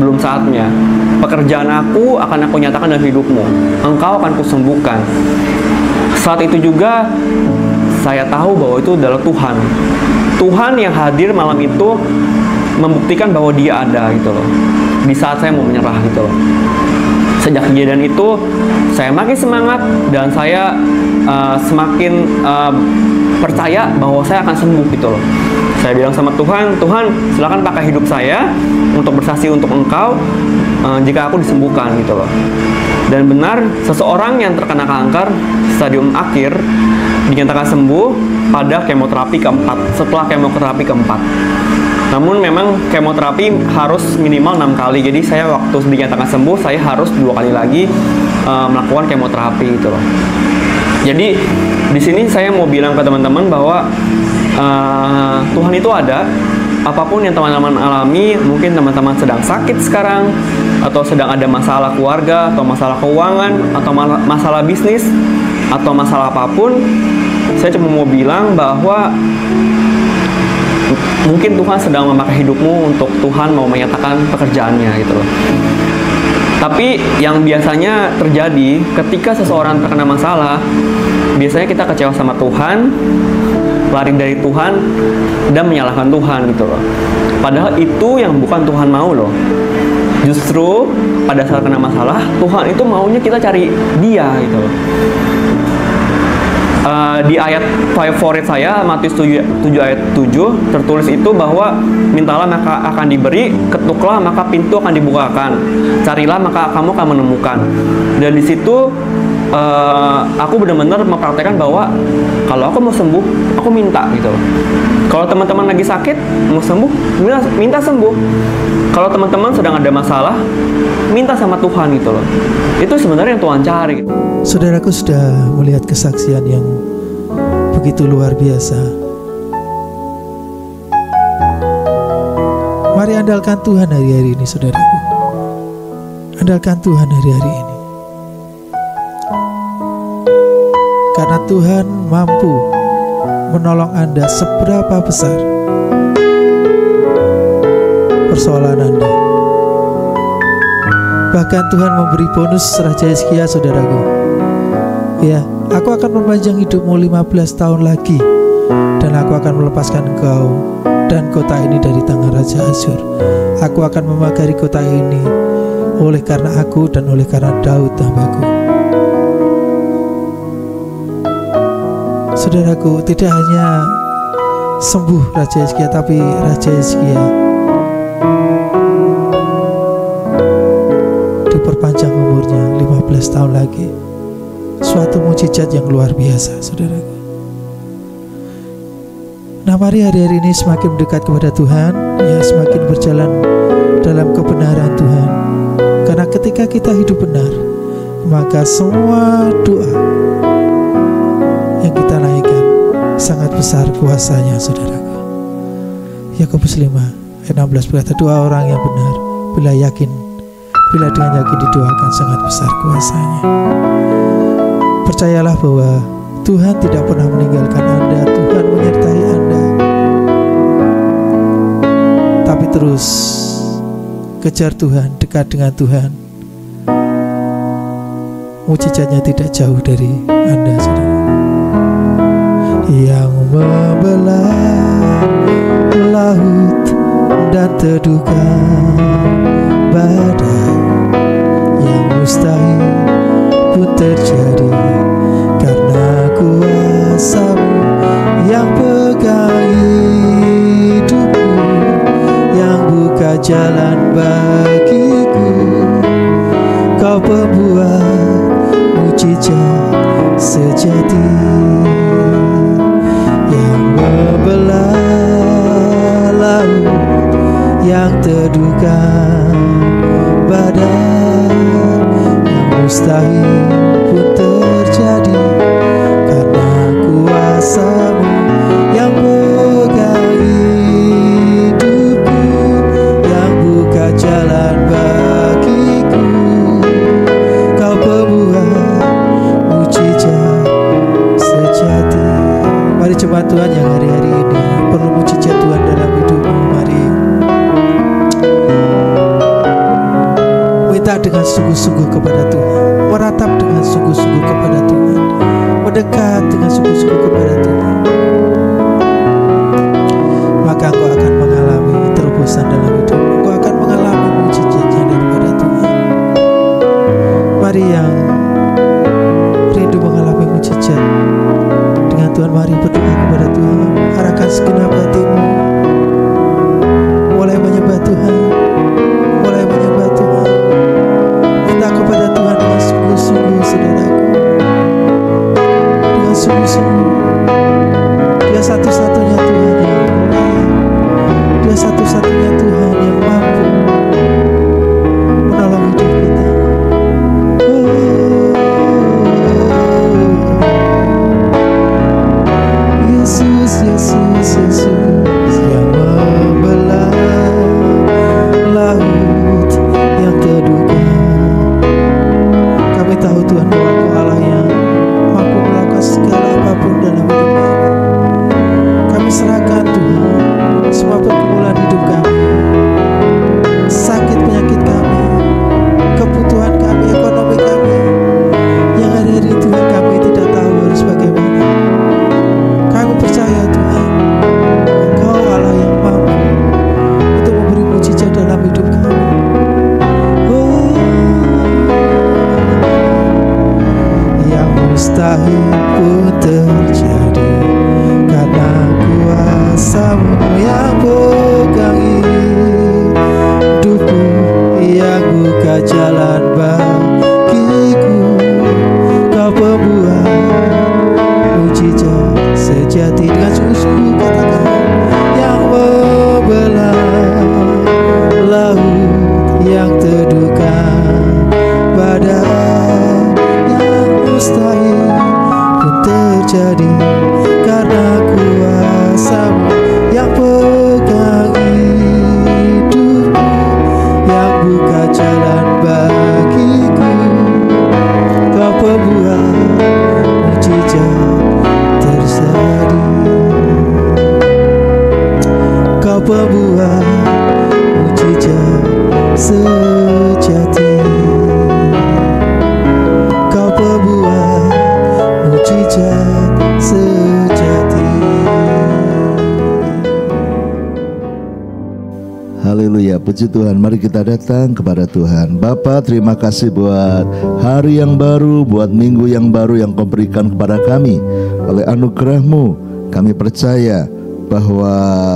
belum saatnya. Pekerjaan aku akan aku nyatakan dalam hidupmu. Engkau akan kusembuhkan. Saat itu juga saya tahu bahwa itu adalah Tuhan. Tuhan yang hadir malam itu membuktikan bahwa Dia ada gitu loh. Di saat saya mau menyerah gitu loh. Sejak kejadian itu saya makin semangat dan saya semakin percaya bahwa saya akan sembuh gitu loh. Saya bilang sama Tuhan, Tuhan silakan pakai hidup saya untuk bersaksi untuk Engkau jika aku disembuhkan gitu loh. Dan benar, seseorang yang terkena kanker stadium akhir dinyatakan sembuh pada kemoterapi keempat, setelah kemoterapi keempat. Namun memang kemoterapi harus minimal 6 kali. Jadi saya waktu dinyatakan sembuh, saya harus 2 kali lagi melakukan kemoterapi gitu loh. Jadi di sini saya mau bilang ke teman-teman bahwa Tuhan itu ada. Apapun yang teman-teman alami, mungkin teman-teman sedang sakit sekarang, atau sedang ada masalah keluarga, atau masalah keuangan, atau masalah bisnis, atau masalah apapun, saya cuma mau bilang bahwa mungkin Tuhan sedang memakai hidupmu untuk Tuhan mau menyatakan pekerjaannya gitu loh. Tapi yang biasanya terjadi ketika seseorang terkena masalah, biasanya kita kecewa sama Tuhan, lari dari Tuhan, dan menyalahkan Tuhan gitu loh. Padahal itu yang bukan Tuhan mau loh. Justru pada saat kena masalah, Tuhan itu maunya kita cari Dia gitu loh. Di ayat favorit saya, Matius 7 ayat 7 tertulis itu bahwa mintalah maka akan diberi, ketuklah maka pintu akan dibukakan, carilah maka kamu akan menemukan. Dan di situ aku benar-benar mempraktekkan bahwa kalau aku mau sembuh, aku minta gitu loh. Kalau teman-teman lagi sakit mau sembuh, minta sembuh. Kalau teman-teman sedang ada masalah, minta sama Tuhan gitu loh. Itu sebenarnya yang Tuhan cari. Saudaraku sudah melihat kesaksian yang begitu luar biasa. Mari andalkan Tuhan hari-hari ini, saudaraku. Andalkan Tuhan hari-hari ini. Karena Tuhan mampu menolong Anda seberapa besar persoalan Anda. Bahkan Tuhan memberi bonus Raja Hizkia, saudaraku. Ya, aku akan memanjang hidupmu 15 tahun lagi, dan aku akan melepaskan engkau dan kota ini dari tangan Raja Asyur. Aku akan memagari kota ini oleh karena aku dan oleh karena Daud hambaku. Saudaraku, tidak hanya sembuh Raja Hizkia, tapi Raja Hizkia diperpanjang umurnya 15 tahun lagi. Suatu mukjizat yang luar biasa, saudaraku. Nah, mari hari-hari ini semakin mendekat kepada Tuhan, ya, semakin berjalan dalam kebenaran Tuhan. Karena ketika kita hidup benar, maka semua doa yang kita naikkan sangat besar kuasanya, saudaraku. Yakobus 5 ayat 16 berkata, doa orang yang benar bila dengan yakin didoakan sangat besar kuasanya. Percayalah bahwa Tuhan tidak pernah meninggalkan Anda, Tuhan menyertai Anda. Tapi terus kejar Tuhan, dekat dengan Tuhan. Mujizatnya tidak jauh dari Anda, saudara. Yang membelah laut dan teduhkan badai, yang mustahil pun terjadi karena kuasa-Mu yang pegang hidupku, yang buka jalan bagiku. Kau pembuat mujizat sejati, yang membelah laut, yang teduhkan badai, yang mustahil pun terjadi karena kuasa-Mu yang pegang hidupku, yang buka jalan bagiku. Kau pembuat mujizat sejati. Mari jemaat Tuhan yang hari-hari ini perlu mujizat Tuhan dalam hidupmu, mari minta dengan sungguh-sungguh kepada Tuhan, meratap dengan sungguh-sungguh kepada Tuhan, mendekat dengan sungguh-sungguh kepada Tuhan. Maka engkau akan mengalami terobosan dalam hidupmu, engkau akan mengalami mujizatnya daripada Tuhan. Mari yang rindu mengalami mujizat dengan Tuhan, mari berdoa kepada Tuhan. Arahkan segenap hatimu, mulai menyembah Tuhan, mulai menyembah Tuhan. Minta kepada Tuhan dengan sungguh-sungguh, saudaraku, dengan sungguh-sungguh. Dia satu-satunya Tuhan yang layak, Dia satu-satunya Tuhan yang mampu menolong hidup kita. Yesus, Yesus, Yesus, yang membelah laut, yang teduhkan. Kami tahu Tuhan bahwa Engkau Allah yang mampu melakukan segala apapun dalam hidup kami. Kami serahkan Tuhan semua pergumulan hidup kami, sakit penyakit kami, kebutuhan kami, ekonomi kami, yang hari-hari Tuhan kami tidak tahu harus bagaimana. Kami percaya Tuhan, Engkau Allah yang mampu untuk memberi mujizat dalam hidup kami. Yang mustahil pun terjadi karena kuasa-Mu yang pegang hidupku, yang buka jalan bagiku. Kau pembuat mujizat sejati. Dengan sungguh-sungguh katakan, yang membelah laut, yang teduhkan badai, yang mustahil pun terjadi karena kuasa-Mu yang pegang hidupku, yang buka jalan bagiku. Kau pembuat mujizat terjadi, Kau pembuat mujizat sejati, Kau pembuat mujizat sejati. Haleluya, puji Tuhan. Mari kita datang kepada Tuhan. Bapa, terima kasih buat hari yang baru, buat minggu yang baru yang Kau berikan kepada kami. Oleh anugerah-Mu, kami percaya bahwa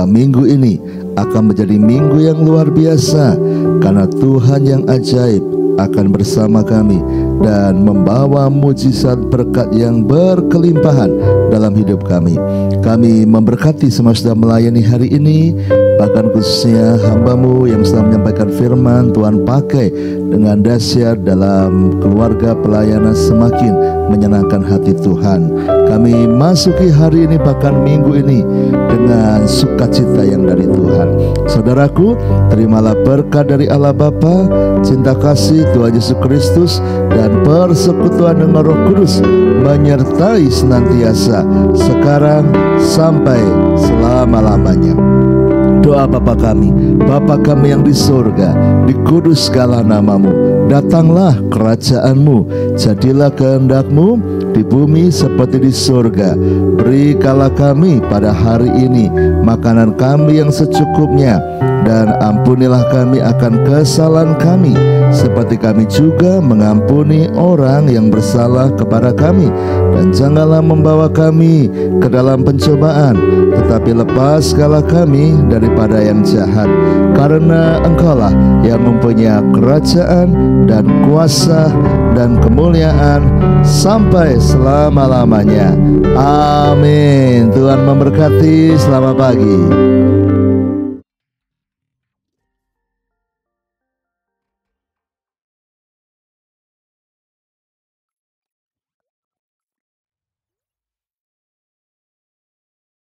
minggu ini akan menjadi minggu yang luar biasa, karena Tuhan yang ajaib akan bersama kami dan membawa mujizat berkat yang berkelimpahan dalam hidup kami. Kami memberkati semua sudah melayani hari ini, bahkan khususnya hamba-Mu yang sedang menyampaikan firman. Tuhan pakai dengan dahsyat dalam keluarga pelayanan, semakin menyenangkan hati Tuhan. Kami masuki hari ini bahkan minggu ini dengan sukacita yang dari Tuhan. Saudaraku, terimalah berkat dari Allah Bapa, cinta kasih Tuhan Yesus Kristus, dan persekutuan dengan Roh Kudus menyertai senantiasa sekarang sampai selama-lamanya. Doa Bapa kami yang di surga, dikuduskanlah nama-Mu, datanglah kerajaan-Mu, jadilah kehendak-Mu di bumi seperti di surga. Berikanlah kami pada hari ini makanan kami yang secukupnya, dan ampunilah kami akan kesalahan kami, seperti kami juga mengampuni orang yang bersalah kepada kami. Dan janganlah membawa kami ke dalam pencobaan, tetapi lepaskanlah kami daripada yang jahat. Karena Engkaulah yang mempunyai kerajaan dan kuasa dan kemuliaan sampai selama-lamanya. Amin. Tuhan memberkati. Selamat pagi.